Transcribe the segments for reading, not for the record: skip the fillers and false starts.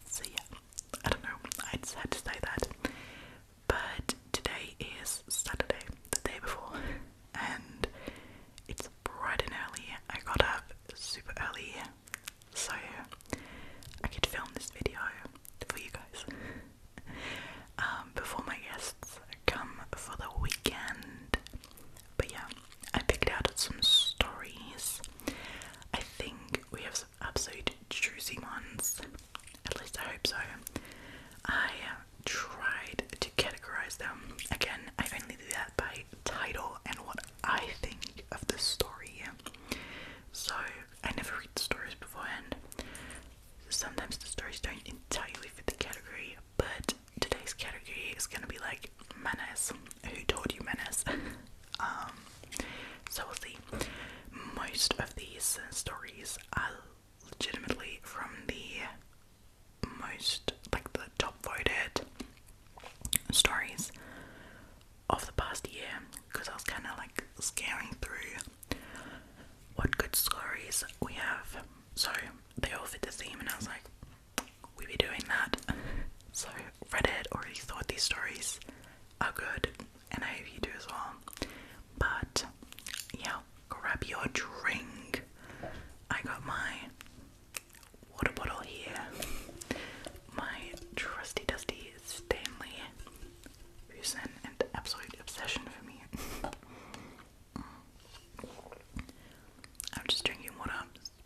So yeah, I don't know, I just had to say that. But today is Saturday, the day before, and it's bright and early. I got up super early so I could film this video for you guys before my guests come for the weekend. But yeah, I picked out some stories. I think we have some absolute juicy ones. At least I hope so. I tried to categorize them. Again, I only do that by title and what I think of the story. So I never read the stories beforehand. Sometimes the stories don't entirely fit the category, but today's category is gonna be like manners. Who told you manners? So we'll see. Most of these stories are legitimately from the most, like the top voted stories of the past year, because I was kind of like scaring through what good stories we have. So they all fit the theme, and I was like, we be doing that. So Reddit already thought these stories are good, and I hope you do as well. But yeah, grab your drink. I got my water bottle here, my trusty dusty Stanley, who's an absolute obsession for me. I'm just drinking water,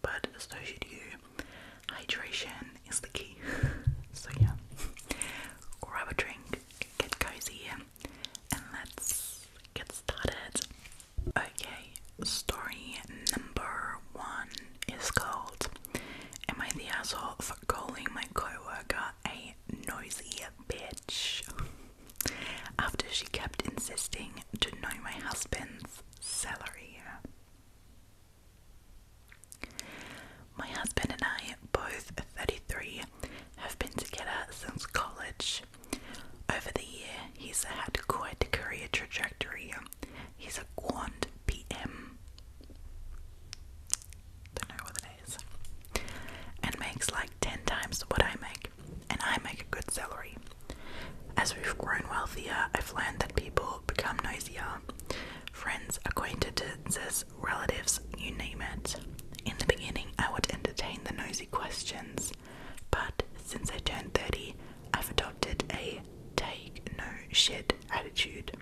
but so should you. Hydration is the key. So yeah, grab a drink, get cozy, and let's get started. Okay, story number 1 is called "Am I the asshole for calling my coworker a nosy bitch?" After she kept insisting to know my husband's salary. My husband and I, both 33, have been together since college. Over the year, he's had quite a career trajectory. He's a quant PM. Don't know what it is. And makes like 10 times what I make. And I make a good salary. As we've grown wealthier, I've learned that people become nosier. Friends, acquaintances, relatives, you name it. In the beginning, I would entertain the nosy questions, but since I turned 30, I've adopted a take no shit attitude.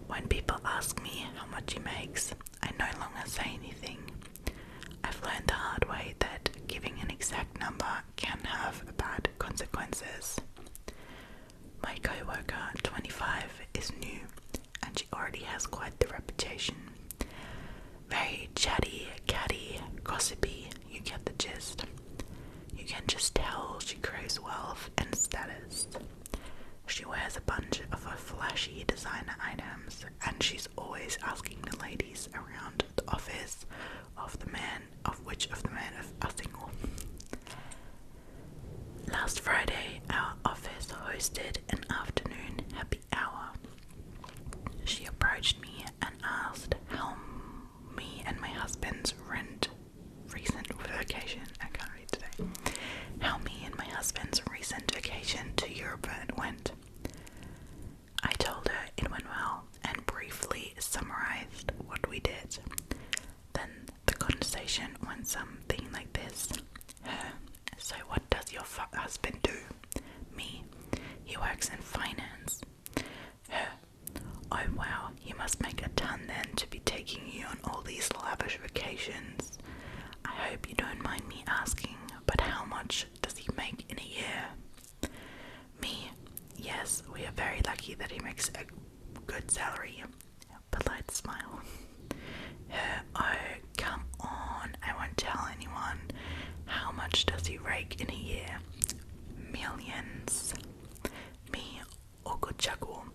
When people ask me how much he makes, I no longer say anything. I've learned the hard way that giving an exact number can have bad consequences. My co-worker, 25, is new, and she already has quite the reputation. Very chatty, catty, gossipy, you get the gist. You can just tell she craves wealth and status. She wears a bunch of her flashy designer items, and she's always asking the ladies around the office which of the men are single. Last Friday, our office hosted an afternoon happy hour. She approached me and asked how me and my husband's recent vacation to Europe went. I told her it went well and briefly summarized what we did. Then the conversation went something like this. So what does your husband do? Me. He works in finance. Oh wow, he must make a ton then to be taking you on all these lavish vacations. I hope you don't mind me asking, but how much does he make in a year? Me. Yes, we are very lucky that he makes a good salary. Polite smile. Oh, come on, I won't tell anyone. How much does he rake in a year? Millions. Me. Or good chuckle.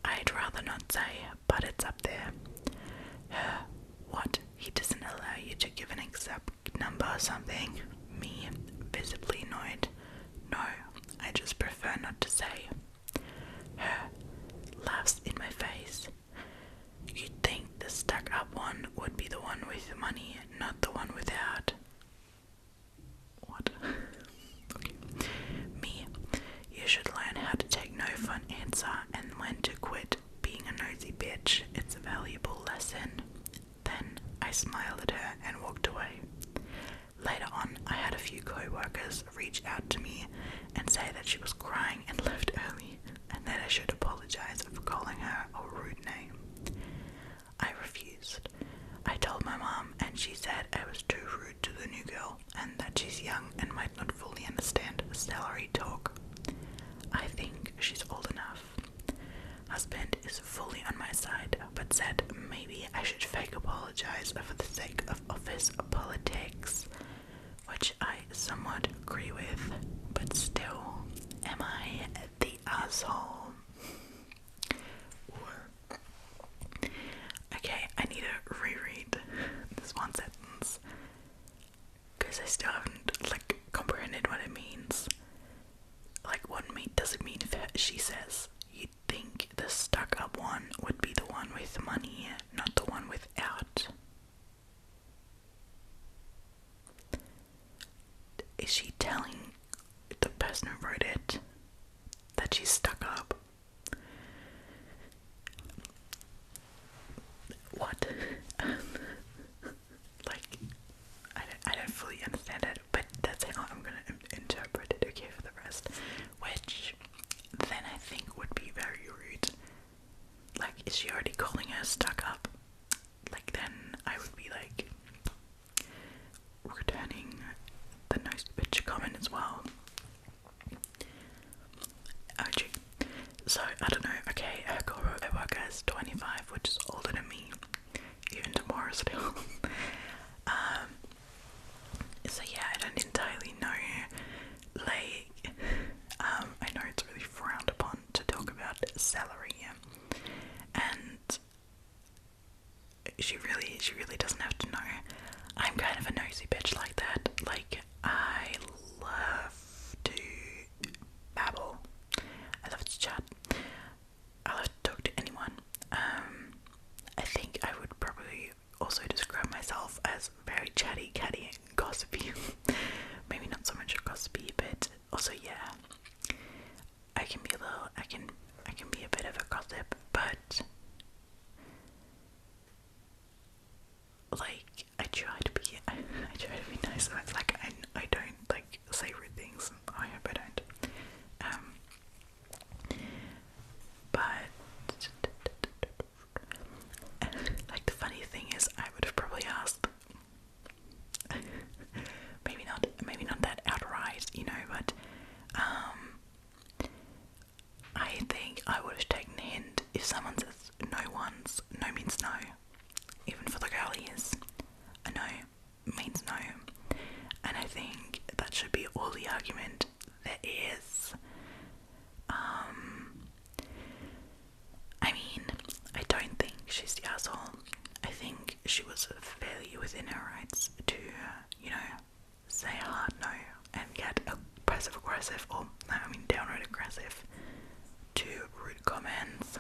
I'd rather not say, but it's up there. What? He doesn't allow you to give an exact number or something? Me, visibly annoyed. No, I just prefer not to say. Laughs in my face. You'd think the stuck up one would be the one with the money, not the one without. smiled at her and walked away. Later on, I had a few co-workers reach out to me and say that she was crying and left early, and that I should apologize for calling her a rude name. I refused. I told my mom, and she said I was too rude to the new girl, and that she's young and might not fully understand salary talk. I think she's old enough. Husband is fully on my side, but said maybe I should fake apologize for the sake of office politics, which I somewhat agree with, but still, am I the asshole? Okay, I need to reread this one sentence, because I still haven't, comprehended what it means. What does it mean if she says, you'd think the stuck-up one would be the one with money, not the one without? Is she telling the person who wrote it that she's stuck up? What? I don't fully understand it, but that's how I'm gonna interpret it, okay, for the rest. Which, then I think would be very rude. Is she already calling her stuck up? Then I would be returning the nice bitch comment as well. Oh gee. So, I don't know, okay, her co-worker is 25, which is older than me, even tomorrow still. So yeah, I don't entirely know, I know it's really frowned upon to talk about salary, and she really doesn't have to know. I'm kind of a nosy bitch like that. I love to babble. I love to chat. I love to talk to anyone. I think I would probably also describe myself as very chatty, catty, and gossipy. Maybe not so much gossipy, but also I can be a bit of a gossip, but I try to be nice. I don't say rude things. I hope I don't. But the funny thing is, I would have probably asked. maybe not that outright, but I think I would have taken the hint if someone says no once, no means no. Even for the girlies, a no means no. And I think that should be all the argument there is. I don't think she's the asshole. I think she was fairly within her rights to, say a hard no and get passive aggressive, or downright aggressive, to rude comments.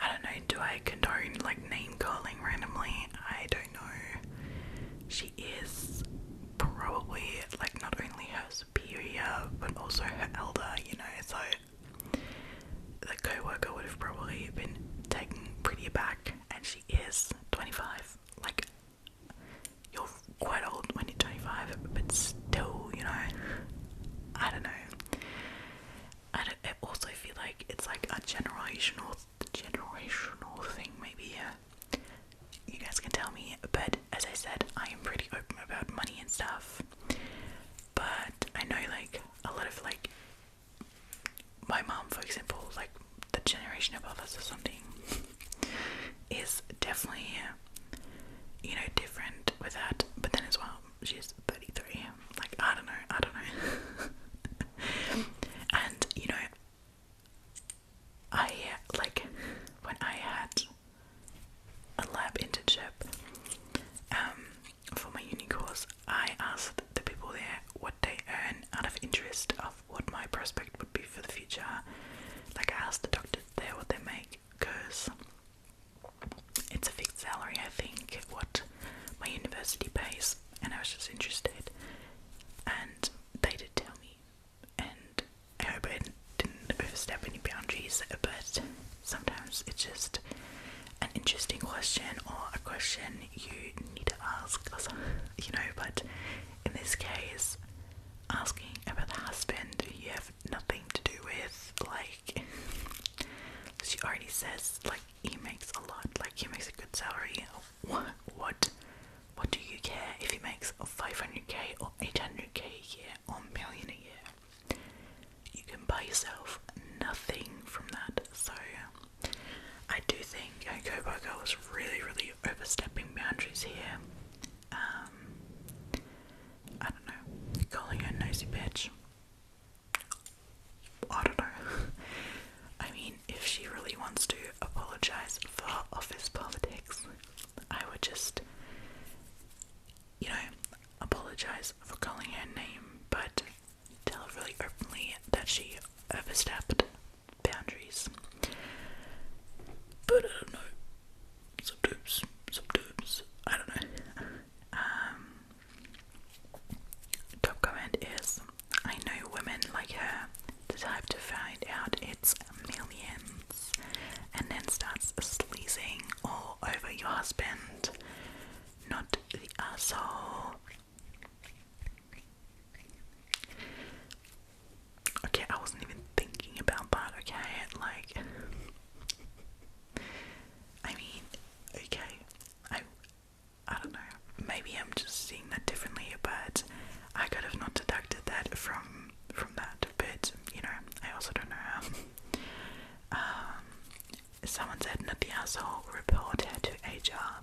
I don't know, do I condone name calling randomly? I don't know. She is probably not only her superior but also her elder, so the co-worker would have probably been taken pretty aback, and she is 25. You're quite old when you're 25, but still, I don't know. I also feel like it's a generational thing, maybe. question you need to ask, but in this case, asking about the husband who you have nothing to do with, she already says, he makes a lot, he makes a good salary. What do you care if he makes 500k or 800k a year or a million a year? You can buy yourself nothing from that. So I do think Kobogo was really, really overstepping boundaries here. I don't know, calling her nosy bitch. I don't know. I mean, if she really wants to apologize for office politics, I would just, apologize for calling her name, but tell her really openly that she overstepped boundaries. But I don't know. Sometimes, I don't know. Top comment is, I know women like her, the type to find out it's millions and then starts sleazing all over your husband, not the asshole. Okay, I wasn't even thinking about that, okay? I mean, okay, I don't know, maybe I'm just seeing that differently, but I could have not deducted that from that, but, I also don't know. Someone said, not the asshole, report her to HR.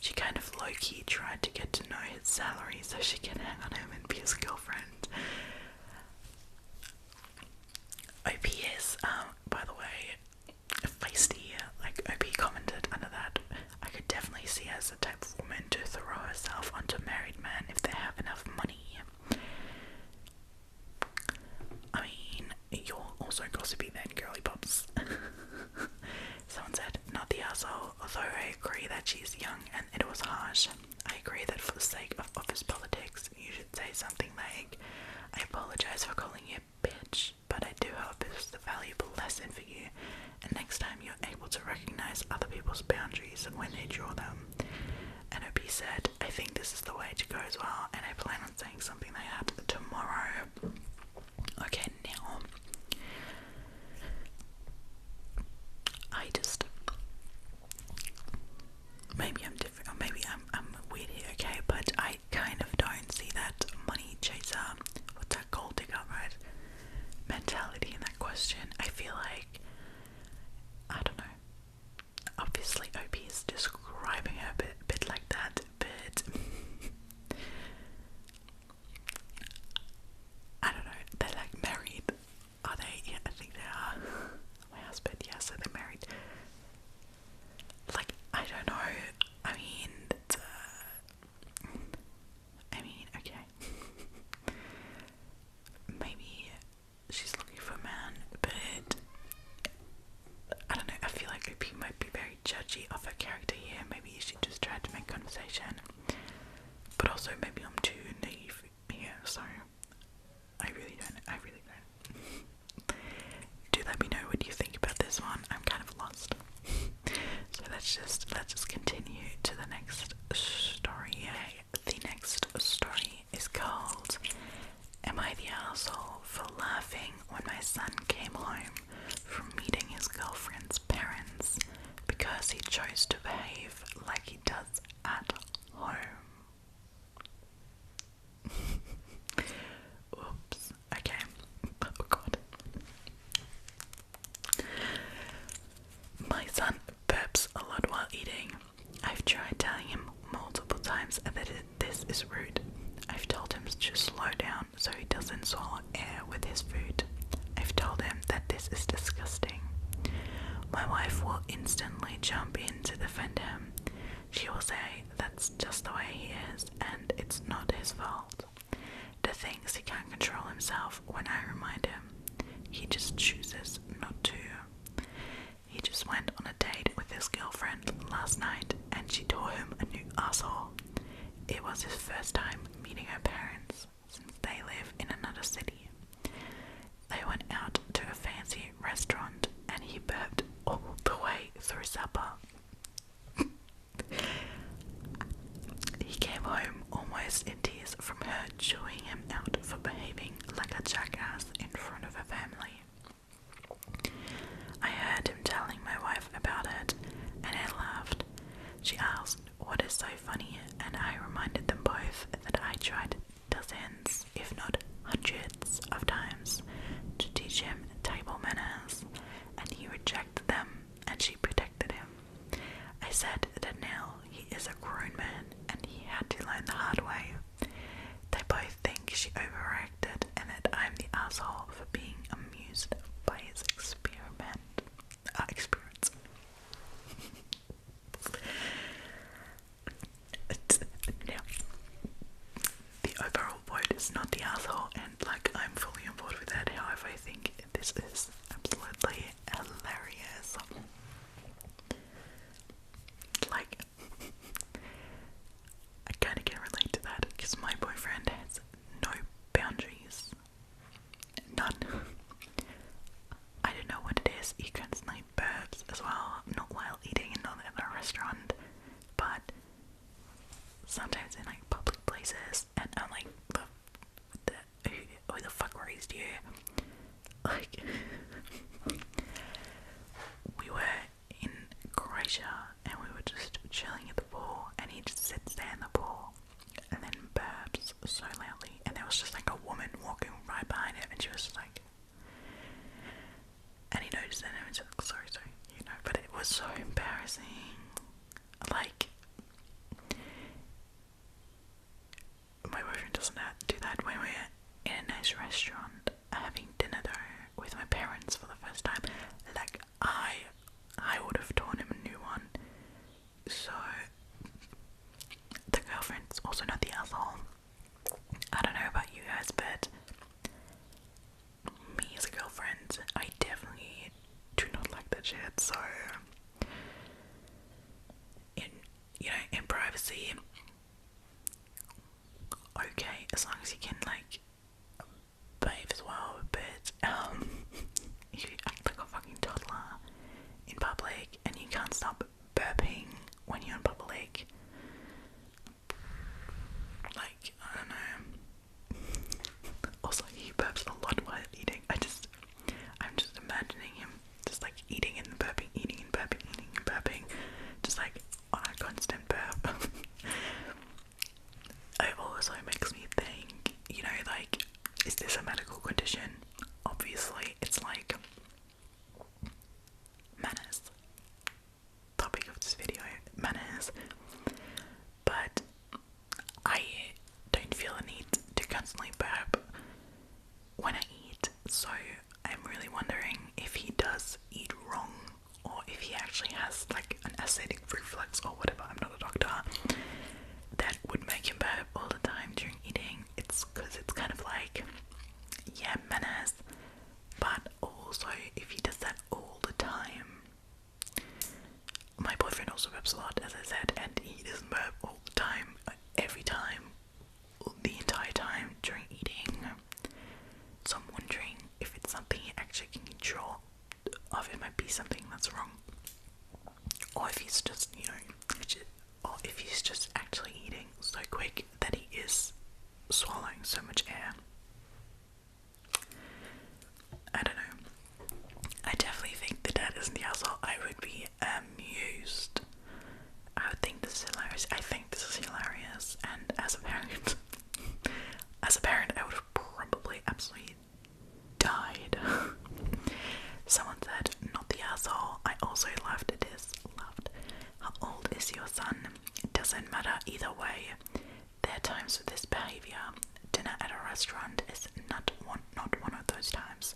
She kind of low-key tried to get to know his salary so she can hang on him and be his girlfriend. OPS, by the way, feisty, OP commented under that, I could definitely see her as the type of woman to throw herself onto a married man if they have enough money. I mean, you're also gossipy then, girly pops. Someone said, not the asshole, although I agree that she's young and it was harsh. I agree that for the sake of office politics, you should say something like, I apologize for calling you a bitch, but I do hope it was a valuable lesson for you, and next time you're able to recognize other people's boundaries when they draw them. And OP said, I think this is the way to go as well, and I plan on saying something like that tomorrow. Okay, now, maybe I'm different, or maybe I'm weird here, okay, but I kind of don't see that money chaser, what's that, gold digger, right, mentality in that question. I feel like, I don't know, obviously OP is describing her a bit like that, but I don't know, they're married, are they? Yeah, I think they are. My husband, yeah, so they're married. I don't know, okay. Maybe she's looking for a man, but I don't know, I feel like OP might be very judgy of her character here. Maybe she just tried to make conversation, but also maybe I'm too naive here, so I really don't. Do let me know what you think about this one. I'm kind of lost. So let's just continue to the next story. The next story is called Am I the Asshole for Laughing When My Son Came Home from Meeting His Girlfriend's Parents Because He Chose to Behave Like He Does at Home? Oops. Okay. Oh god. My son burps a lot while eating. I've tried telling him multiple times that this is rude. I've told him to slow down so he doesn't swallow air with his food. I've told him that this is disgusting. My wife will instantly jump in to defend him. She will say that's just the way he is and it's not his fault. The things he can't control himself when I remind him. He just chooses not to. He just went on a date with his girlfriend last night and she tore him a new asshole. It was his first time meeting her parents since they live in another city. They went out to a fancy restaurant and he burped all the way through supper. think she overreacted and that I'm the asshole for being amused by his experience. Now, the overall vote is not the asshole, and like I'm fully on board with that. However, I think this is absolutely hilarious. Like, I kind of can relate to that because my boyfriend has no boundaries. None. I don't know what it is. He constantly burps as well, not while eating and not in a restaurant, but sometimes in like public places, and I'm like, who the fuck raised you? Like, we were in Croatia and we were just chilling at the pool, and he just sits there in the pool and then burps so loudly, and there was just like a woman walking right behind him, and she was just like, and he noticed it and he was like, sorry, you know, but it was so embarrassing. Like, my boyfriend doesn't do that when we're in a nice restaurant having dinner though with my parents for the first time. Like, I would have torn him a new one. So the girlfriend's also not the asshole. I don't know about you guys, but me as a girlfriend, I definitely do not like that shit. So in privacy, okay, as long as you can like behave as well, but if you act like a fucking toddler in public and you can't stop burping when you're in public, like, I don't know. Also, he burps a lot while eating. I'm just imagining him just like eating and burping, eating and burping, eating and burping, just like on a constant burp. It also makes me think, you know, like, is this a medical condition? Obviously, it's like manners. Topic of this video, manners. But I don't feel a need to constantly burp when I eat, so I'm really wondering if he does eat wrong, or if he actually has like an acidic reflux or whatever. I'm not a doctor. That would make him burp all the time during eating. It's because it's kind of like, yeah, manners, but also if he does that all the time. My boyfriend also burps a lot, as I said, and he doesn't burp all the time, every time, the entire time during eating. So I'm wondering if it's something he actually can control, or if it might be something that's wrong, or if he's just, you know, or if he's just actually eating so quick that he is swallowing so much air. I don't know. I definitely think the dad isn't the asshole. I would be amused. I would think this is hilarious. I think this is hilarious, and as a parent, I would have probably absolutely died. Someone said, not the asshole. I also laughed at this. How old is your son? It doesn't matter either way. There are times with this behavior. Dinner at a restaurant is not one of those times.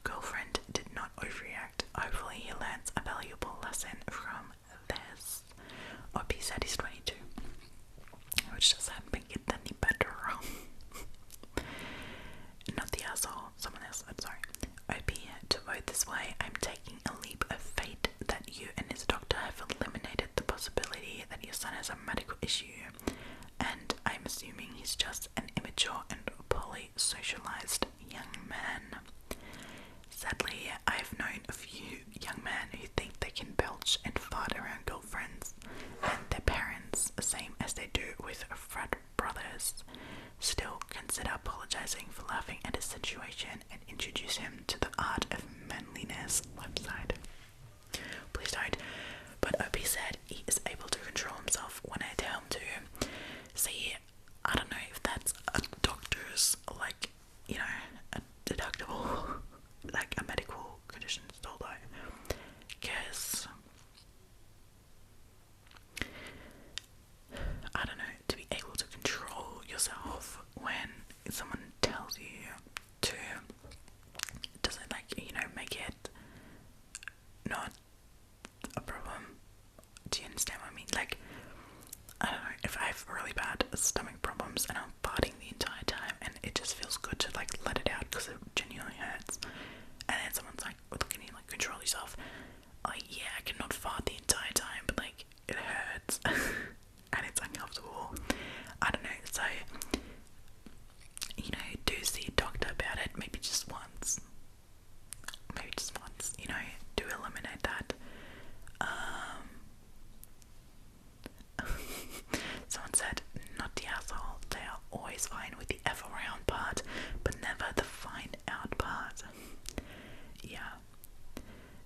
Girlfriend did not overreact. Hopefully he learns a valuable lesson from this. OP said he's 22, which doesn't make it any better. Not the asshole. Someone else. I'm sorry. OP, to vote this way, I'm taking a leap of faith that you and his doctor have eliminated the possibility that your son has a medical issue, and I'm assuming he's just an immature and poorly socialized young man. Sadly, I've known a few young men who think they can belch and fart around girlfriends and their parents, same as they do with frat brothers. Still, consider apologizing for laughing at his situation and introduce him to the Art of Manliness website. Please don't. But OP said he is able to control himself when I tell him to. See, I don't know if that's a doctor's, like, you know, a deductible, like a medical condition still though. Because, I don't know, to be able to control yourself when someone tells you to, does it like, make it not a problem? Do you understand what I mean? Like, I don't know, if I have really bad stomach problems and I'm farting the entire time and it just feels good to like let it out because it genuinely hurts, and then someone's like, look at you, like, control yourself. Like, yeah, I cannot fart the entire time, but like, it hurts and it's uncomfortable. I don't know, so, do see a doctor about it, maybe just once. Do eliminate that. Someone said, not the asshole, they are always fine with the F around part, but never the find out part. Yeah.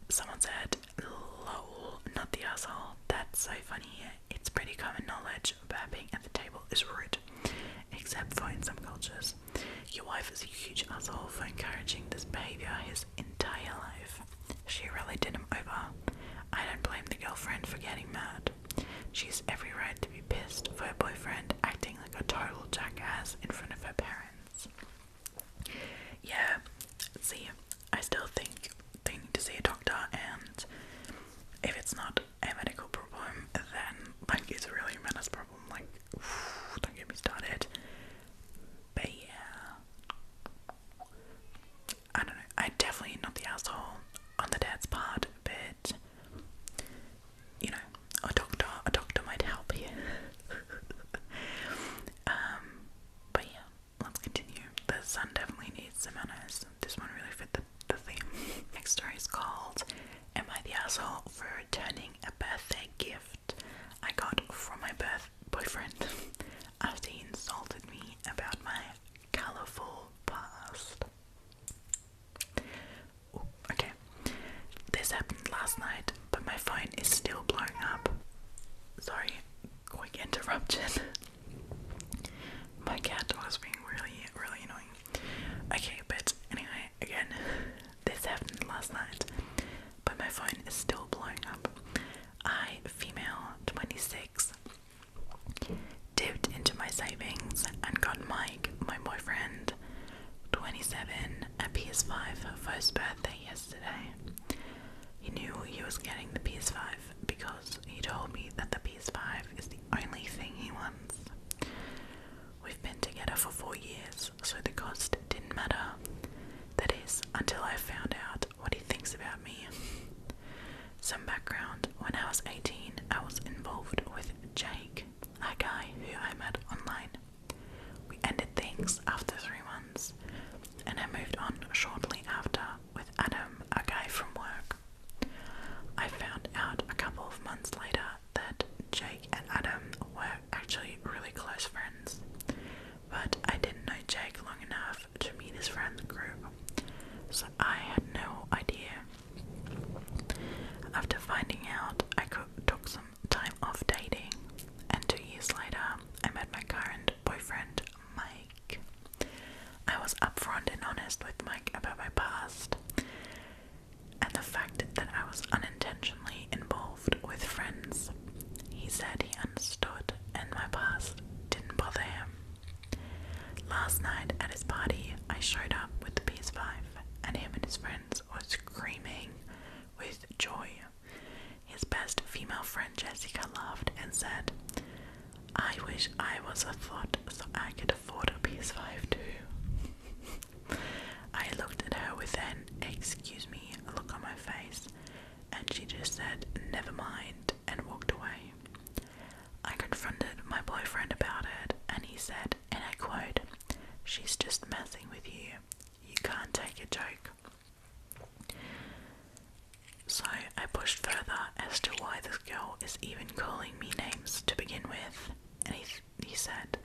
Someone said, lol, not the asshole, that's so funny. It's pretty common knowledge, burping at the table is rude, except for in some cultures. Your wife is a huge asshole for encouraging this behavior his entire life. She really did him over. I don't blame the girlfriend for getting mad. She's every right to be pissed for her boyfriend acting like a total jackass in front of her parents. Yeah, see, I still think they need to see a doctor, and if it's not a medical problem, then like it's really a mental problem. Like, don't get me started. But yeah, I don't know. I definitely not the asshole on the dad's part, but a doctor might help here. But yeah, let's continue. The son definitely needs some manners. This one really fit the theme. Next story is called Am I the Asshole for Returning a Birthday Gift I Got from my boyfriend after he insulted me about my colourful past? Ooh, okay, this happened last night, but my phone is still blowing up. Sorry, quick interruption. My cat was being really, really annoying. Okay, but anyway, again, this happened last night, but my phone is still blowing up. I, female, 26, dipped into my savings and got Mike, my boyfriend, 27, a PS5 for his birthday yesterday. He knew he was getting the PS5 because he told me that the PS5 is the only thing he wants. We've been together for 4 years, so the cost didn't matter. That is, until I found out what he thinks about me. Some background: when I was 18, I was involved with Jake, a guy who I met online. We ended things after 3 months, and I moved on shortly after with Adam, a guy from work. I found out a couple of months later that Jake and Adam were actually really close friends, but I didn't know Jake long enough to meet his friend group, so I had no idea. After finding out, I took some time off dating, and 2 years later, I met my current boyfriend, Mike. I was upfront and honest with Mike about my past, and the fact that I was unintentionally involved with friends. He said he understood, and my past didn't bother him. Last night at his party, I showed up with the PS5, and him and his friends were screaming with joy. His best female friend Jessica laughed and said, I wish I was a thought so I could afford a PS5 too. I looked at her with an excuse me look on my face, and she just said never mind and walked away. I confronted my boyfriend about it, and he said, and I quote, she's just messing with you. You can't take a joke. So I pushed further as to why this girl is even calling me names to begin with, and he said,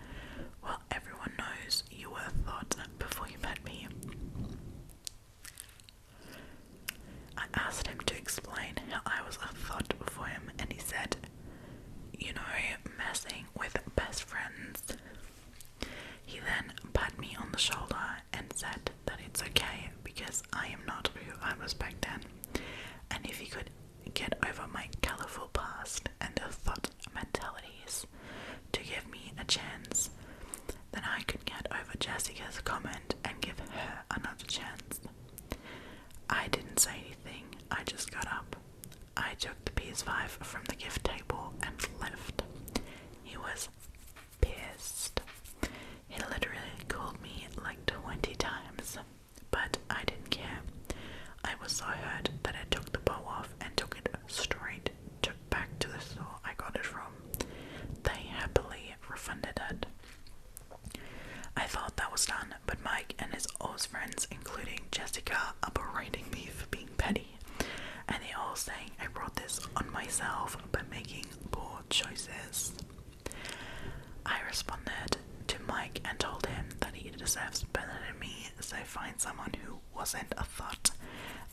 well, everyone knows you were a thought before you met me. I asked him to explain how I was a thought before him, and he said, messing with best friends. He then patted me on the shoulder and said that it's okay because I am not who I was back then, and if he could get over my colourful past and the thought mentalities to give me a chance, then I could get over Jessica Jessica's comment and give her another chance. I didn't say anything, I just got up. I took the PS5 from the gift table and left. He was pissed. He literally called me like 20 times, but I didn't care. I was so hurt that I took the bow off and took it straight back to the store I got it from. They happily refunded it. I thought that was done, but Mike and his old friends, including Jessica, are berating me for being petty, and they're all saying I brought this on myself by making poor choices. I responded to Mike and told him that he deserves better than me, so find someone who wasn't a thought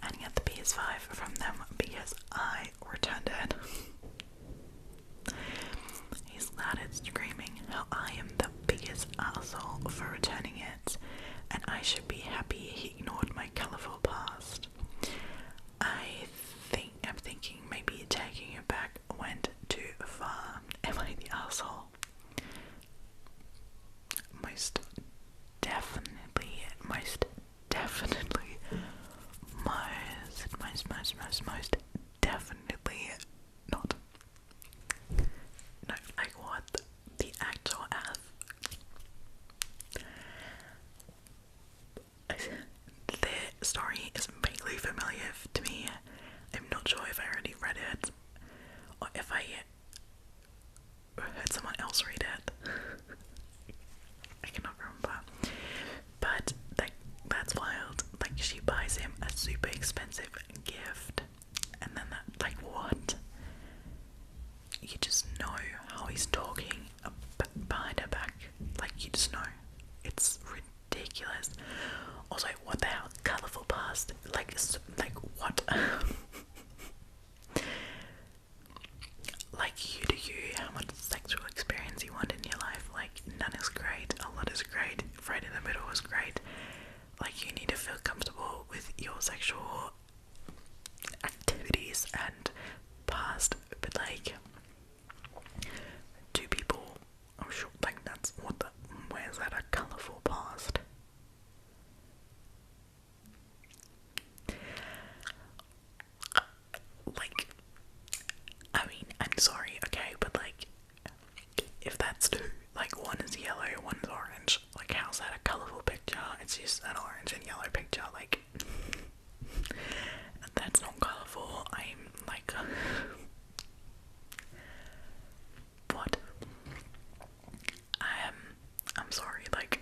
and get the PS5 from them because I returned it. He started screaming how I am the biggest asshole for returning it, and I should be happy he ignored my colourful past. I'm thinking maybe taking it back went too far. Am I the asshole? Most definitely not. No, like what the actual F. The story is vaguely familiar to me. I'm not sure if I already read it or if I heard someone else read it. I cannot remember. But that's wild. Like, she buys him a super expensive gift, and then what? You just know how he's talking behind her back. Like, you just know. It's ridiculous. Also, what the hell? Colourful past. Like what? Like, you do you. How much sexual experience you want in your life? Like, none is great. A lot is great. Right in the middle is great. Like, you need to feel comfortable with your sexual activities and past, but like, two people, I'm sure, like, that's what the, where's that a colourful past? Like, I mean, I'm sorry, okay, but like, if that's two, like, one is yellow, one is orange, like, how's that a colourful picture? It's just an orange and yellow picture, like, that's not colourful. I'm like, what? I'm sorry, like,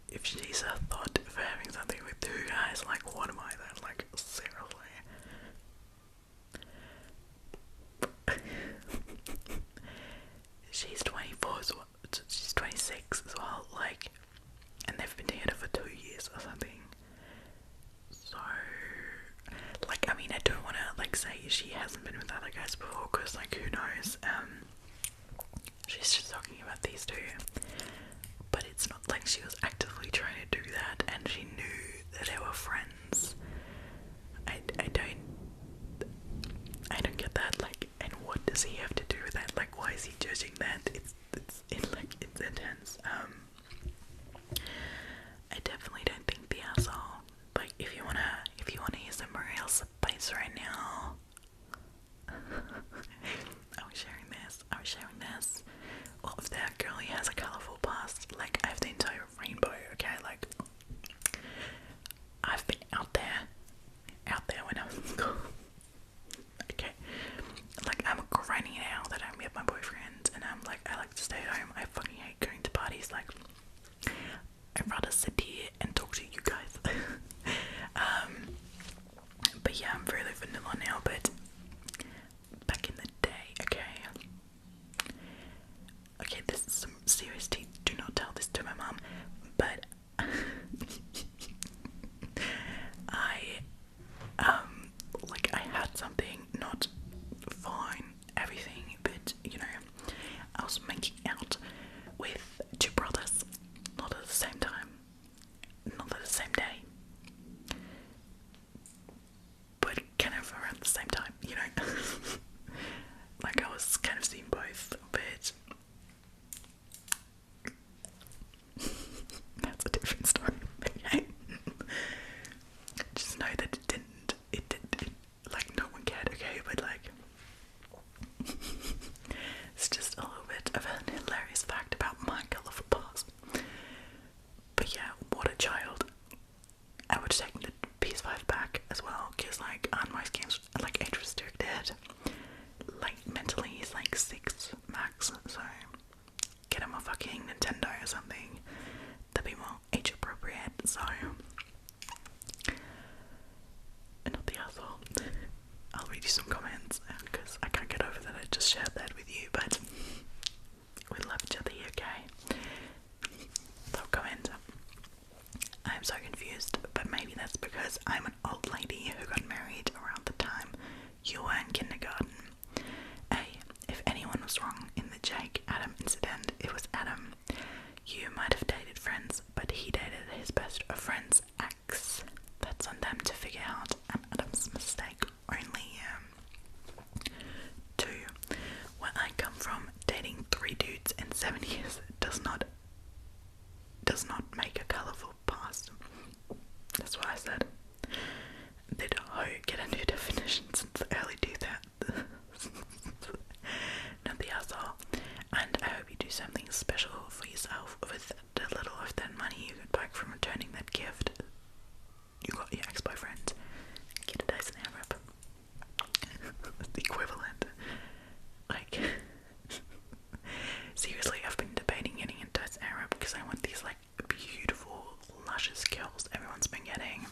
if she's a thought for having something with two guys, like, what am I then? Like, seriously. She's 24 as well, she's 26 as well, like, and they've been together for 2 years or something. So, like, I mean, I don't want to, like, say she hasn't been with other guys before, because, like, who knows, she's just talking about these two, but it's not like she was actively trying to do that, and she knew that they were friends. I don't get that, like, and what does he have to do with that? Like, why is he judging that? It's intense. I definitely don't think the asshole. Like, if you wanna hear some real spice right now, I was sharing this. Well, if that girlie has a colourful past, like, I have the entire rainbow, okay? Like, I've been out there when I was in school. Okay, like, I'm grinding it out that I'm with my boyfriend, and I'm like, I like to stay at home. I fucking hate going to parties. Like, I'd rather sit here and talk to you guys. But yeah, I'm really vanilla now. But back in the day, okay, this is some serious tea. Do not tell this to my mom. But like, I had something, not fine, everything, but, you know, I was making out with two brothers, not at the same time, not at the same day, because I'm an old lady who got married around the time you were in kindergarten. A. If anyone was wrong in the Jake Adam incident, it was Adam. You might have dated friends, but he dated his best friend's ex. That's on them to figure out, and Adam's mistake only. 2. Where I come from, dating 3 dudes in 7 years does not make a colourful past. That's what I said. Did hoe get a new definition since the early 2000s? Not the asshole. And I hope you do something special for yourself with the little of that money you got back from returning that gift you got your ex-boyfriend. Get a Dyson Airwrap. That's the equivalent. Like, seriously, I've been debating getting a Dyson Airwrap because I want these like beautiful, luscious curls everyone's been getting.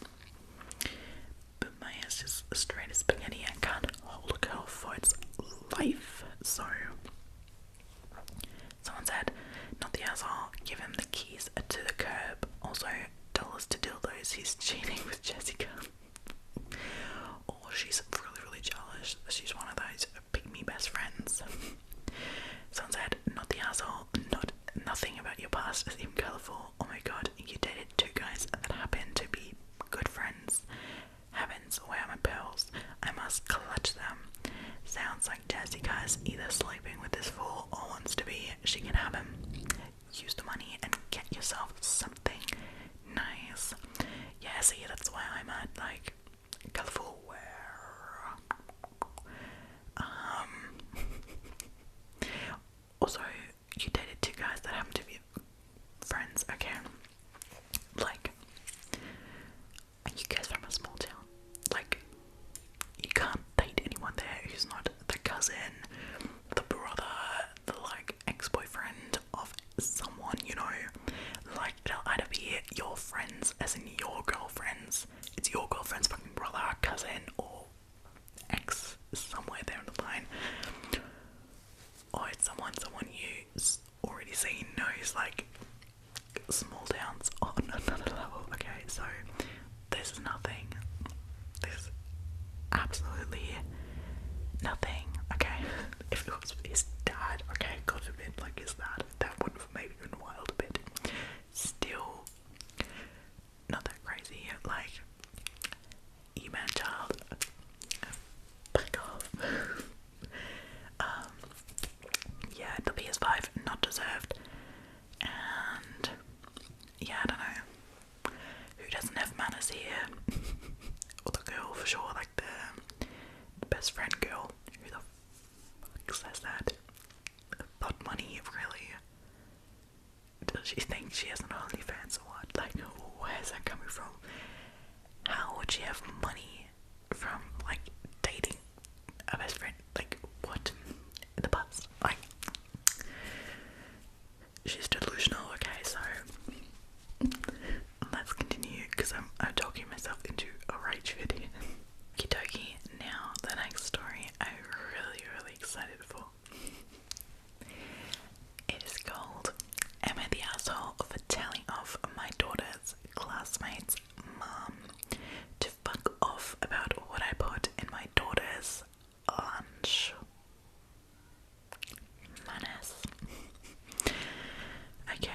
But my hair's just straight as spaghetti and can't hold a curl for its life. So, someone said, not the asshole, give him the keys to the curb. Also, tell us to dildos, he's cheating with Jessica. Or she's really, really jealous. She's one of those pick-me best friends. Someone said, not the asshole, nothing about your past is even colourful. Oh my god, you dated 2 guys that happen to be good friends. Heavens, where are my pearls? I must clutch them. Sounds like Jessica's either sleeping with this fool or wants to be. She can have him. Use the money and get yourself something nice. Yeah, see, that's why I'm at, like, colourful wear. Also, you dated 2 guys that happen to be friends, okay? Like, are you guys from a small town? Like, you can't date anyone there who's not the cousin, the brother, the like ex-boyfriend of someone, you know. Like, it'll either be your friends, as in your girlfriends. It's your girlfriend's fucking brother, cousin, or ex somewhere there in the line. Or it's someone you already seen knows, like, small towns on another level. Okay, so there's nothing. There's absolutely nothing. Okay, if it was his dad, okay, God forbid, like his dad, that would have maybe been wild a bit. Still, not that crazy. Like, E-man child, back off. Yeah, the PS5 not deserved, and yeah, I don't know who doesn't have manners here. Or the girl for sure, like the best friend girl. Who the fuck says that? Thought money, really? Does she think she has an OnlyFans or what? Like, where's that coming from? How would she have money from, like, dating a best friend? Like, what? In the past? Like, she's delusional, okay, so let's continue, because I'm talking myself into a rage video. Kidoki, now the next story I'm really, really excited for. It is called, Am I the asshole for telling off my daughter's classmate's mom to fuck off about what I put in my daughter's lunch? Manners. Okay,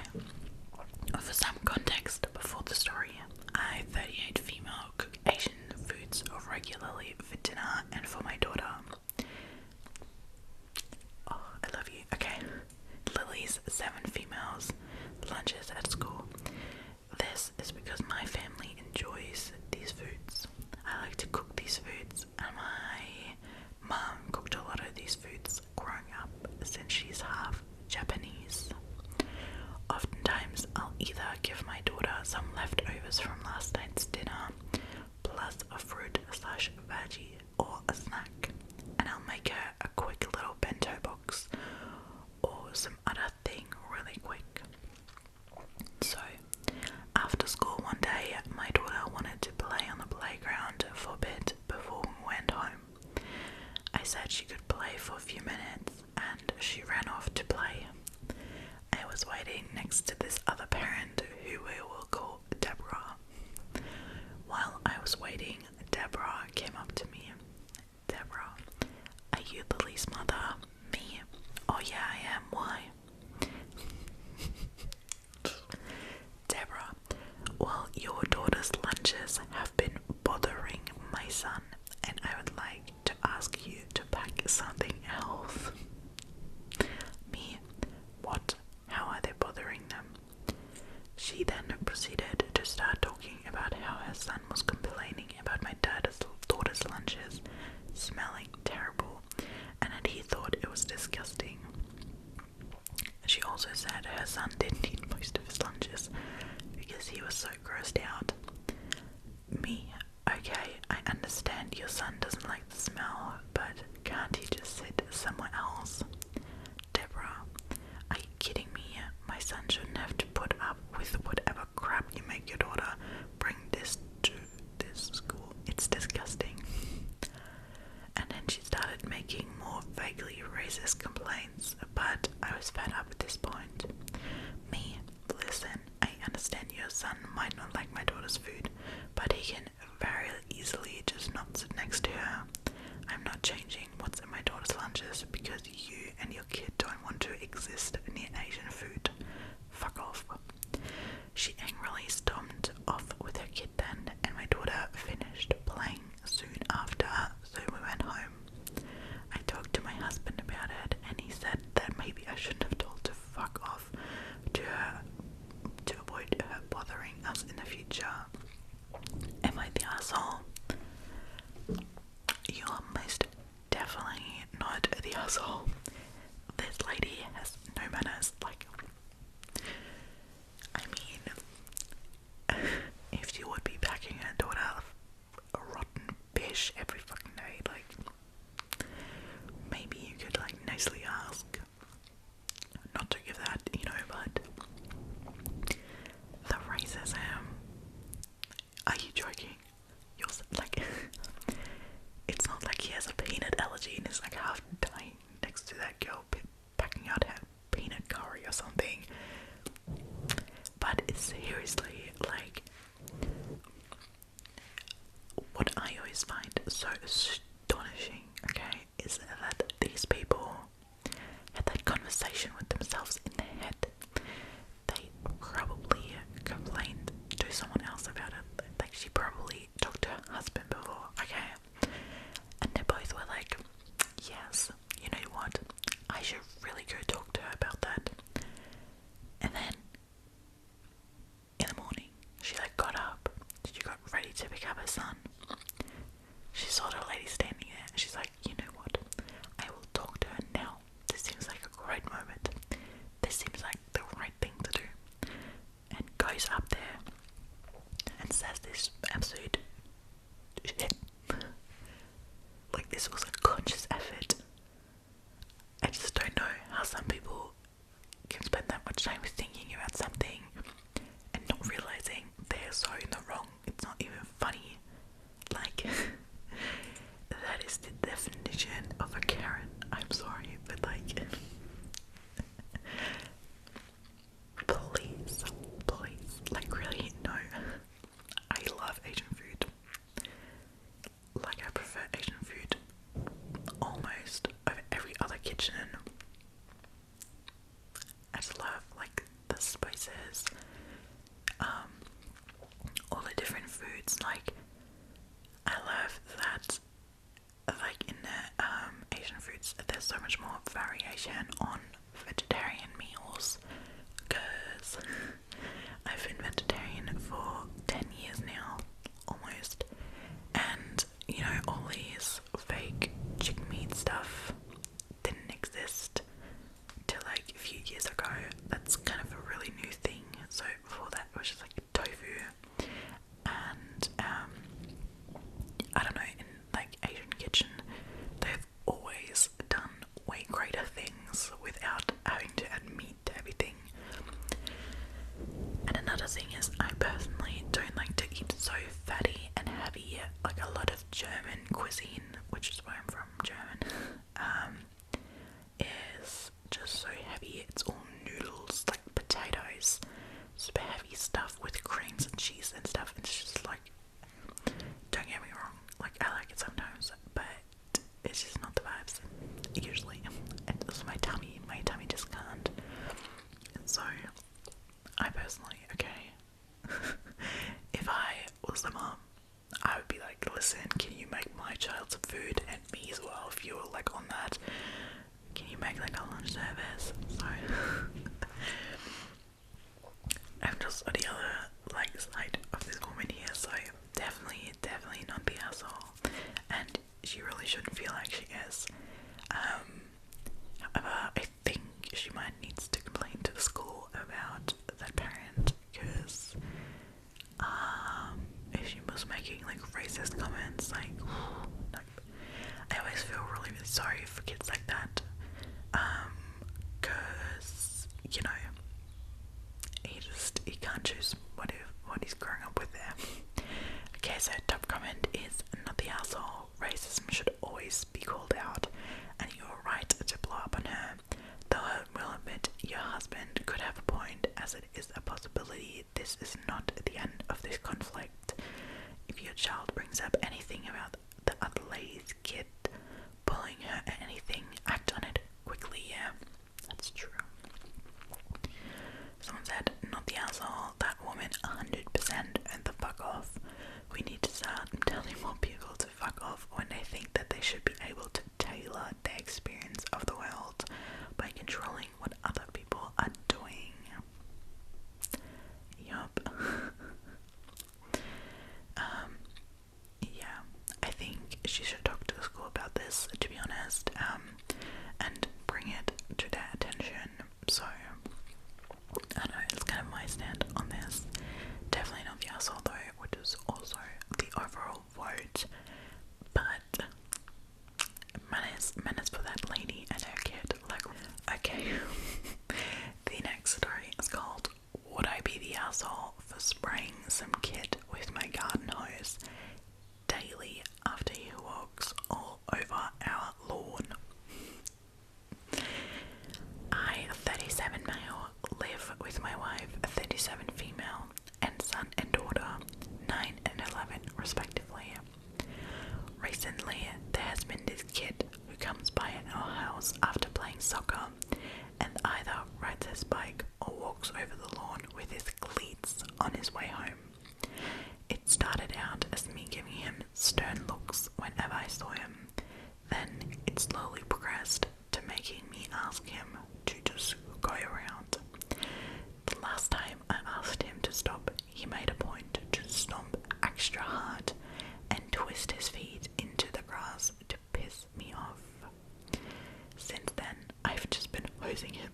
for some context before the story, I, 30 your daughter's lunches have been bothering my son, and I would like to ask you to pack something else. Me, what? How are they bothering them? She then proceeded to start talking about how her son was complaining about my daughter's lunches smelling terrible, and that he thought it was disgusting. She also said her son didn't eat most of his lunches because he was so grossed out. Me, okay, I understand your son doesn't like the smell, but can't he just sit somewhere else? Deborah, are you kidding me? My son shouldn't have to put up with whatever crap you make your daughter bring this to this school. It's disgusting. And then she started making more vaguely racist complaints, but I was fed up at this point. Me, listen, I understand your son might not like my daughter's food, but he can very easily just not sit next to her. I'm not changing what's in my daughter's lunches because you and your kid don't want to exist near Asian food. Fuck off. She angrily stormed off with her kid then, and my daughter finished playing soon after, so we went home. I talked to my husband about it, and he said that maybe I shouldn't have told to fuck off to her to avoid her bothering us in the future. Am I the asshole? You are most definitely not the asshole. This lady has no manners. Like, I mean, if she would be packing her daughter a rotten fish every fucking day, like, maybe you could like nicely ask not to give that, you know, but the racism. Are you joking? You're like, it's not like he has a peanut allergy and is like half dying next to that girl packing out her peanut curry or something. But it's seriously like, what I always find so astonishing, okay, is that these people had that conversation with themselves in their head. They probably complained to someone else about it. Like, she probably talked to her husband before, okay? And they both were like, yes, you know what? I should really go talk to her about that. And then, in the morning, she like got up. She got ready to pick up her son. She saw the lady standing there, and she's like, you know what? I will talk to her now. This seems like a great moment. This seems like the right thing to do. And goes up there and says this absolute shit. Like, this was a conscious effort. I just don't know how some people can spend that much time thinking about something and not realizing they're so in the wrong. It's not even funny. Like, that is the definition of a Karen. I'm sorry, but like, please, like, really, no. I love Asian food. Like, I prefer Asian food almost over every other kitchen. I just love like the spices, all the different foods. Like, I love that, like, in the Asian foods, there's so much more variation on vegetarian meals, because I've been vegetarian for 10 years now, almost, and, you know, all these fake chicken meat stuff didn't exist till like a few years ago. That's kind of a really new thing. So before that it was just like tofu, and I don't know, in like Asian kitchen they've always done way greater things without having to add meat to everything. And another thing is, I personally don't like to eat so fatty and heavy. Like, a lot of German cuisine, which is where I'm from, German, is just so heavy. It's all noodles, like potatoes, super heavy stuff with creams and cheese and stuff. It's just like, don't get me wrong, like, I like it sometimes, but it's just not the vibes usually. It's my tummy just can't. And so I personally, okay, listen, can you make my child's food and me as well if you're like on that? Can you make like a lunch service? So I'm just on the other like side of this woman here, so definitely not the asshole, and she really shouldn't feel like she is. However, I think she might need to complain to the school about that parent, because if she was making like racist comments, like I always feel really sorry for kids like that, because you know, he can't choose what he's growing up with there. Okay, so top comment is not the asshole. Racism should always be called out, and you're right to blow up on her. Though I will admit your husband could have a point, as it is a possibility this is not the end of this conflict. If your child brings up anything about the other lady's kid bullying her or anything, act on it quickly. Yeah, that's true. Someone said, not the asshole, that woman 100% and the fuck off. We need to start telling more people to fuck off when they think that they should be able to tailor their experience of the world by controlling what other people are doing. Yup. Yeah, I think she should talk to the school about this, to be honest, and bring it to their attention. So I don't know, it's kind of my stand on this. Definitely not the asshole though, which is also the overall vote. But manners for that lady and her kid. Like, okay. The next story is called Would I Be the Asshole for Spraying Some Kid with My Garden Hose daily after he walks all over our lawn? I, a 37 male, live with my wife, a 37 female, and son and daughter, 9 and 11 respectively. Recently, there has been this kid who comes by our house after playing soccer and either rides his bike or walks over the lawn with his cleats on his way home. It started out as me giving him stern looks whenever I saw him. Then it slowly progressed to making me ask him to just go around. The last time I asked him to stop, he made a point to stomp extra hard and twist his feet into the grass to piss me off. Since then, I've just been hosing him.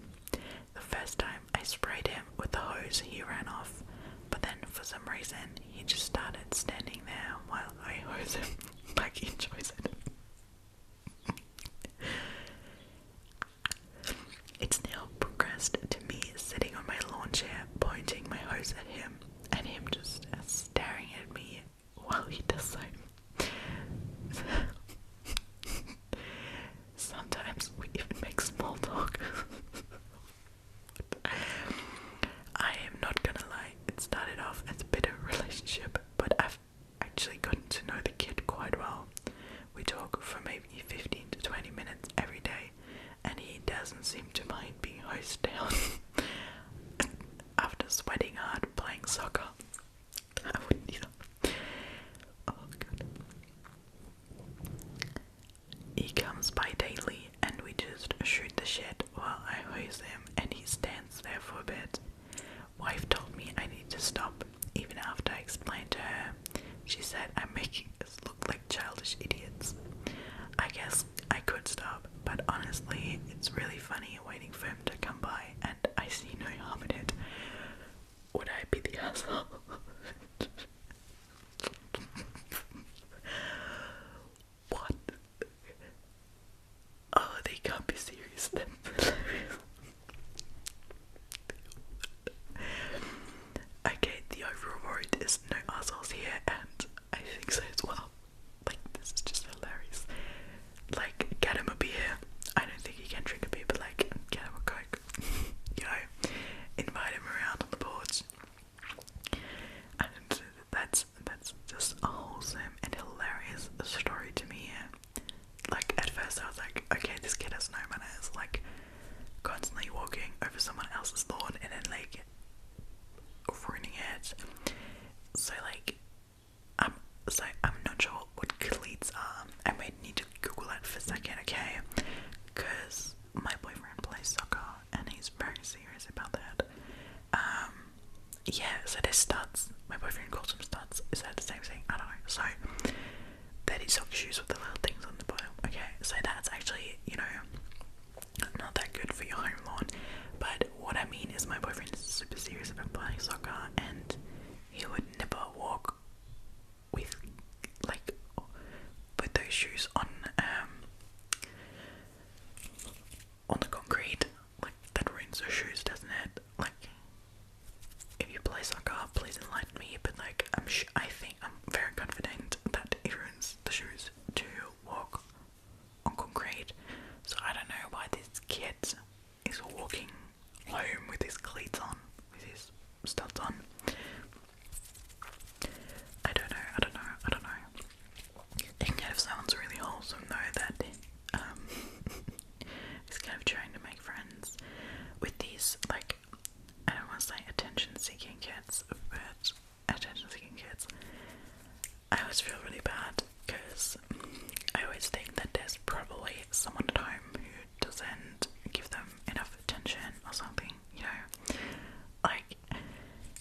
The first time I sprayed him with the hose, he ran off, but then for some reason, he just started standing there while I hose him like he enjoys it. It's now progressed to me sitting on my lawn chair, pointing my hose at him, and him just staring at me while he does so. Sometimes we even make small talk. I am not gonna lie, it started off as a bit of a relationship, but I've actually gotten to know the kid quite well. We talk for maybe 15 to 20 minutes every day, and he doesn't seem to mind being hosed down. After sweating hard playing soccer, I wouldn't either. Oh god. He comes by daily and we just shoot the shit while I hose him and he stands there for a bit. Wife told me I need to stop even after I explained to her. She said I'm making us look like childish idiots. I guess I could stop, but honestly it's really funny waiting for him to come by and I see no harm in it. Would I be the asshole? What? Oh, they can't be serious. That's hilarious. Okay, the overall vote is no assholes here, and I think so as well. Like, this is just hilarious. Like, get him a beer. I don't think he can drink a beer, but like, get him a Coke. You know, invite him around on the porch. And that's just a wholesome and hilarious story to me. Like, at first I was like, okay, this kid has no manners, like, constantly walking over someone else's lawn and then, like, ruining it. So, like, I'm not sure what a second, okay? Because my boyfriend plays soccer and he's very serious about that. Yeah, so there's studs. My boyfriend calls them studs. Is that the same thing? I don't know. So they're these soccer shoes with the little things on the bottom. Okay, so that's actually, you know, not that good for your home lawn. But what I mean is my boyfriend is super serious about playing soccer, and he would never walk with those shoes on the concrete. Like, that ruins the shoes, doesn't it? Like, if you play soccer, please enlighten me. But like, I think I'm very confident that it ruins the shoes to walk on concrete. So I don't know why this kid is walking home with his cleats on, with his studs on. I don't know. It kind of sounds really wholesome though, that he's kind of trying to make friends with these, like, I don't want to say attention-seeking kids, but attention-seeking kids. I always feel really bad because I always think that there's probably someone at home who doesn't give them enough attention or something, you know? Like,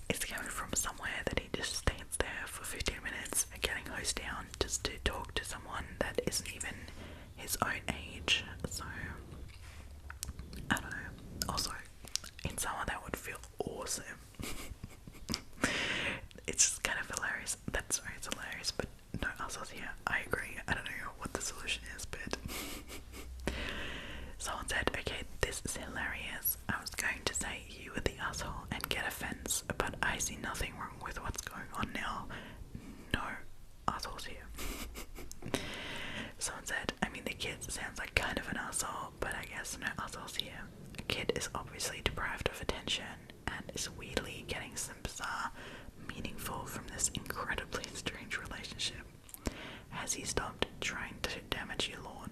it's coming from somewhere that he just stands there for 15 minutes getting hosed down just to talk to someone that isn't even his own age. So, I don't know. Also, in summer that would feel awesome. It's just kind of hilarious. That's right, it's hilarious, but no assholes here. I agree. I don't know what the solution is, but someone said, okay, this is hilarious. I was going to say you were the asshole and get a fence, but I see nothing wrong with what's going on now. No assholes here. Someone said, I mean, the kid sounds like kind of an asshole, but I guess no assholes here. A kid is obviously deprived of attention and is weirdly getting some bizarre meaningful from this incredibly strange relationship. Has he stopped trying to damage your lawn?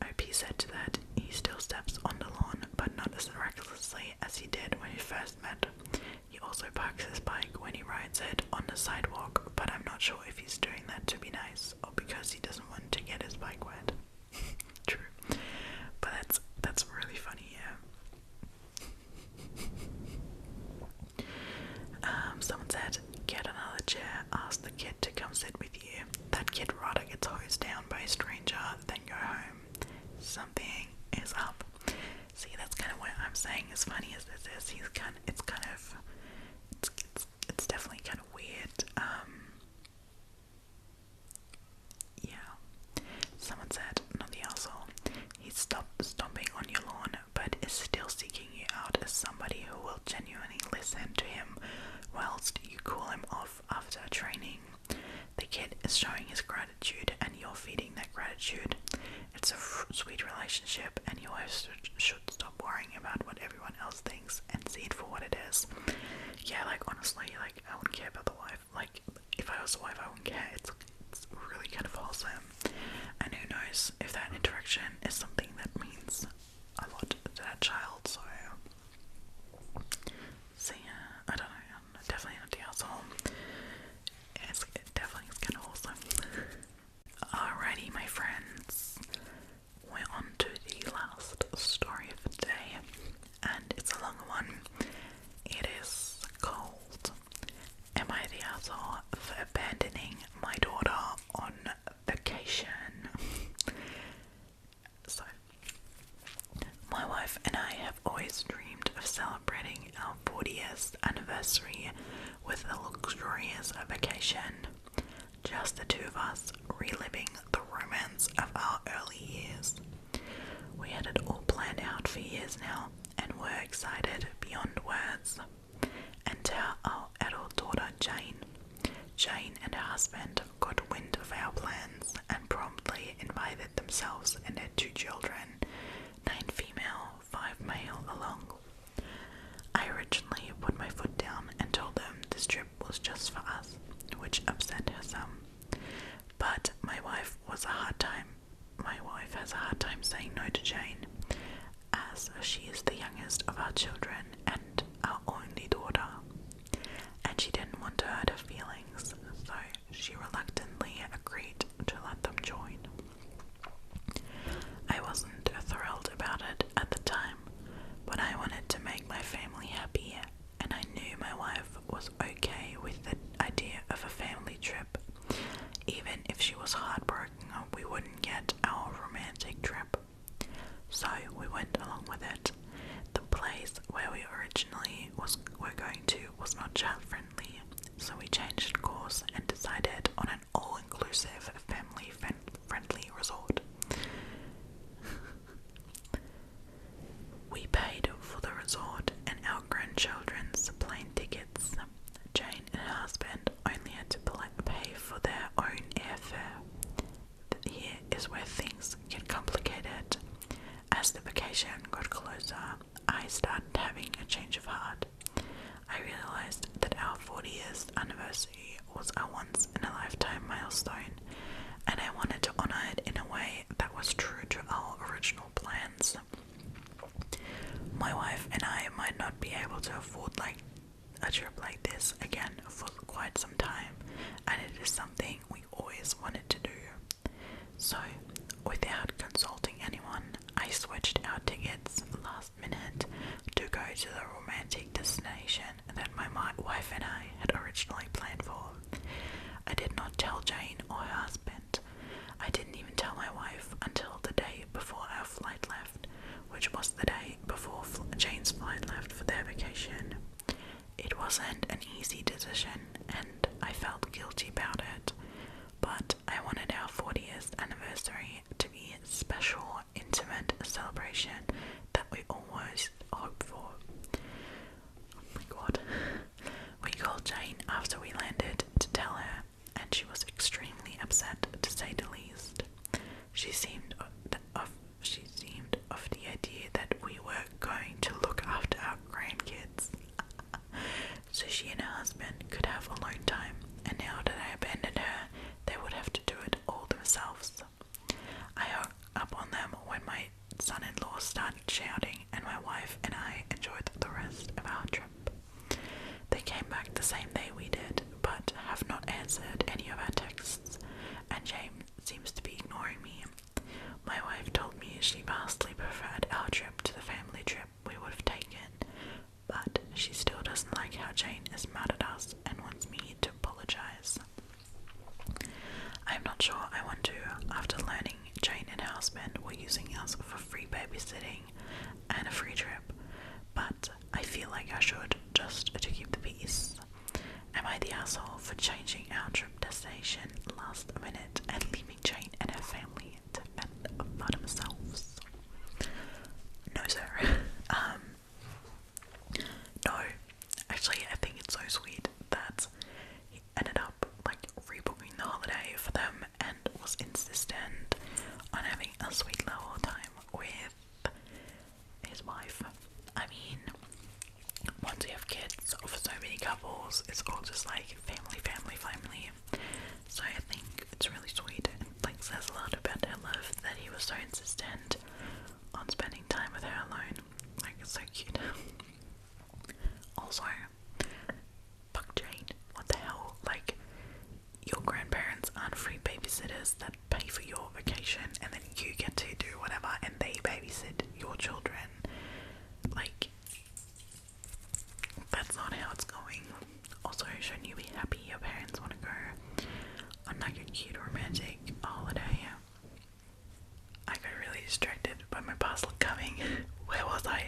OP said to that, he still steps on the lawn, but not as recklessly as he did when he first met. He also parks his bike when he rides it on the sidewalk, but I'm not sure if he's doing that to be nice or because he doesn't want to get his bike wet. True. But that's really funny, yeah. Someone said, get another chair, ask the kid to come sit with you. That kid rather gets hosed down by a stranger than go home. Something is up. See, that's kind of what I'm saying. As funny as this is, it's definitely kind of weird. Yeah. Someone said, not the asshole. He's stopped stomping on your lawn, but is still seeking you out as somebody who will genuinely listen to him whilst you cool him off after training. The kid is showing his gratitude and you're feeding that gratitude. It's a sweet relationship and you always should stop worrying about what everyone else thinks and see it for what it is. Yeah, like, honestly, like, I wouldn't care about the wife. Like, if I was the wife, I wouldn't care. It's really kind of wholesome. And who knows if that interaction is something that means a lot to that child, so yeah, I don't know, definitely not the asshole. It definitely is kind of wholesome. Alrighty, my friends, we're on to the last story of the day, and it's a long one. It is called, Am I the Asshole for Abandoning My Daughter on Vacation? So, my wife and I have always dreamed of celebrating our 40th anniversary with a luxurious vacation. Just the two of us reliving the romance of our early years. We had it all planned out for years now and were excited beyond words. Enter our adult daughter Jane. Jane and her husband got wind of our plans and promptly invited themselves and their 2 children, 9 female, 5 male, along. I originally put my foot down and told them this trip was just for us, which upset her some. But my wife has a hard time saying no to Jane, as she is the youngest of our children and our only daughter, and she didn't want to hurt her feelings, so she reluctantly agreed to let them join. anniversary was a once-in-a-lifetime milestone, and I wanted to honour it in a way that was true to our original plans. My wife and I might not be able to afford a trip like this again for quite some time, and it is something we always wanted to do. So, without consulting anyone, I switched our tickets last minute to go to the romantic destination that my wife and I had originally planned for. I did not tell Jane or her husband. I didn't even tell my wife until the day before our flight left, which was the day before Jane's flight left for their vacation. It wasn't an easy decision, and I felt guilty about it, but I wanted our 40th anniversary to be a special, intimate celebration that we always hoped for. Oh my god. We called Jane after we landed to tell her, and she was extremely upset, to say the least. She seemed of the idea that we were going to look after our grandkids, so she and her husband could have alone time, and now that I abandoned her, they would have to do it all themselves. I hung up on them when my son-in-law started shouting, and my wife and I enjoyed the rest of our trip. They came back the same day we did, but have not answered any of our texts, and James seems to be ignoring me. My wife told me she vastly preferred our trip to the family trip we would have taken, but she still doesn't like how Jane is mad at us and wants me to apologize. I'm not sure I want to, after learning Jane and her husband were using us for free babysitting and a free trip, but I feel like I should, just to keep the peace. Am I the asshole for changing our trip destination last minute and leaving Jane and her family to fend for themselves? No, sir. No. Actually, I think it's so sweet that he ended up rebooking the holiday for them and was insistent on having a sweet little time with his wife. I mean, once you have kids, for so many couples, it's all just family, family, family. So I think it's really sweet and says a lot about their love that he was so insistent on spending time with her alone. It's so cute. Also, fuck Jane. What the hell? Your grandparents aren't free babysitters that pay for your vacation and then you get to do whatever and they babysit your children. That's not how it's going. Also, shouldn't you be happy your parents want to go on a cute romantic holiday? I got really distracted by my parcel coming. Where was I?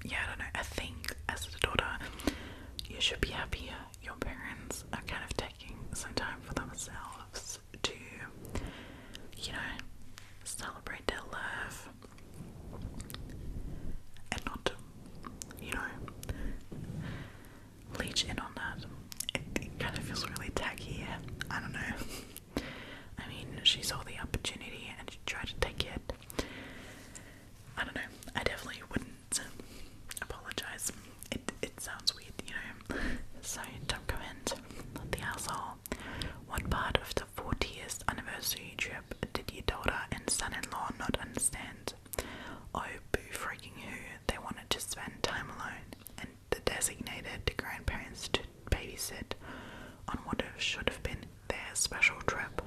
Yeah, I don't know. I think as a daughter, you should be happy your parents are kind of taking some time for themselves to, celebrate their love and not, leech in on that. It kind of feels really tacky. I don't know. I mean, she saw the opportunity and she tried to take it. I don't know. I definitely wouldn't apologize. It sounds weird, So, don't comment. Not the asshole. What part of the 40th anniversary trip did your daughter and son-in-law not understand? Oh, boo freaking who. They wanted to spend time alone and designated the grandparents to babysit on what should have been their special trip.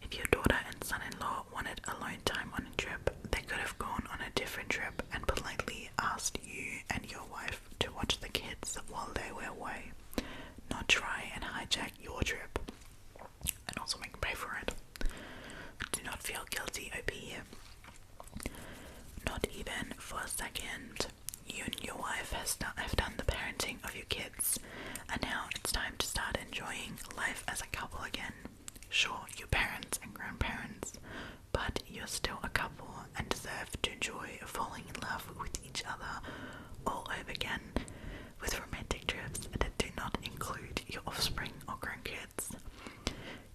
If your daughter and son-in-law wanted alone time on a trip, they could have gone on a different trip and politely asked you and your wife to watch the kids while they were away, not try and hijack your trip and also make them pay for it. Do not feel guilty, OP. Not even for a second. You and your wife have done the parenting of your kids, and now it's time to start enjoying life as a couple again. Sure, you're parents and grandparents, but you're still a couple and deserve to enjoy falling in love with each other all over again, with romantic trips that do not include your offspring or grandkids.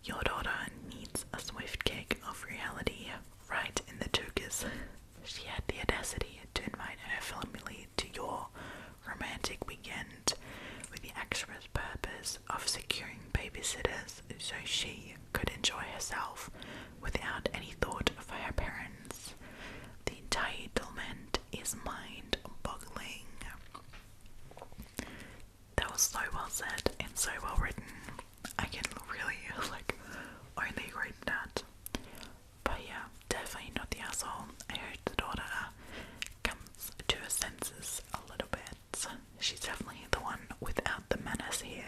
Your daughter needs a swift kick of reality right in the tuchus. She had the audacity to invite her family to your romantic weekend with the babysitters so she could enjoy herself without any thought for her parents. The entitlement is mind-boggling. That was so well said and so well written. I can really only read that. But yeah, definitely not the asshole. I hope the daughter comes to her senses a little bit. She's definitely the one without the manners here.